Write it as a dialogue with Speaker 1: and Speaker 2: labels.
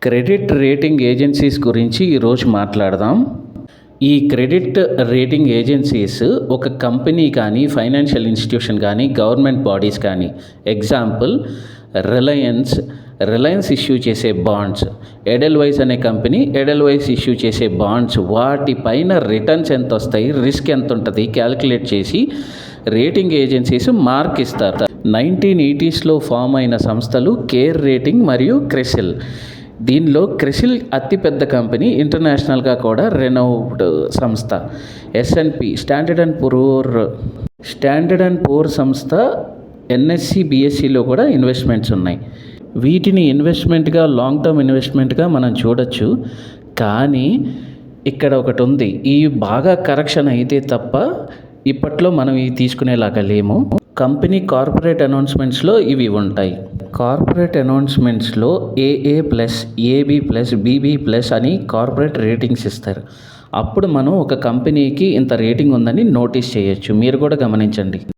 Speaker 1: Credit rating agencies గురించి ఈరోజు మాట్లాడదాం. ఈ క్రెడిట్ రేటింగ్ ఏజెన్సీస్ ఒక కంపెనీ కానీ, ఫైనాన్షియల్ ఇన్స్టిట్యూషన్ కానీ, గవర్నమెంట్ బాడీస్ కానీ, ఎగ్జాంపుల్ రిలయన్స్ ఇష్యూ చేసే బాండ్స్, ఎడెల్వైస్ అనే కంపెనీ ఎడెల్వైస్ ఇష్యూ చేసే బాండ్స్, వాటిపైన రిటర్న్స్ ఎంత వస్తాయి, రిస్క్ ఎంత ఉంటుంది క్యాలిక్యులేట్ చేసి రేటింగ్ ఏజెన్సీస్ మార్క్ ఇస్తారు. 1980s ఫామ్ అయిన సంస్థలు కేర్ రేటింగ్ మరియు క్రిసిల్. దీనిలో క్రిసిల్ అతిపెద్ద కంపెనీ, ఇంటర్నేషనల్గా కూడా రెనౌడ్ సంస్థ. S&P స్టాండర్డ్ అండ్ పూర్ సంస్థ, NSE BSEలో కూడా ఇన్వెస్ట్మెంట్స్ ఉన్నాయి. వీటిని ఇన్వెస్ట్మెంట్గా, లాంగ్ టర్మ్ ఇన్వెస్ట్మెంట్గా మనం చూడొచ్చు. కానీ ఇక్కడ ఒకటి ఉంది, ఈ బాగా కరెక్షన్ అయితే తప్ప ఇప్పట్లో మనం ఇవి తీసుకునేలాగా లేము. కంపెనీ కార్పొరేట్ అనౌన్స్మెంట్స్లో ఇవి ఉంటాయి. కార్పొరేట్ అనౌన్స్మెంట్స్లో AA+, AB+, BB+ అని కార్పొరేట్ రేటింగ్స్ ఇస్తారు. అప్పుడు మనం ఒక కంపెనీకి ఇంత రేటింగ్ ఉందని నోటీస్ చేయొచ్చు. మీరు కూడా గమనించండి.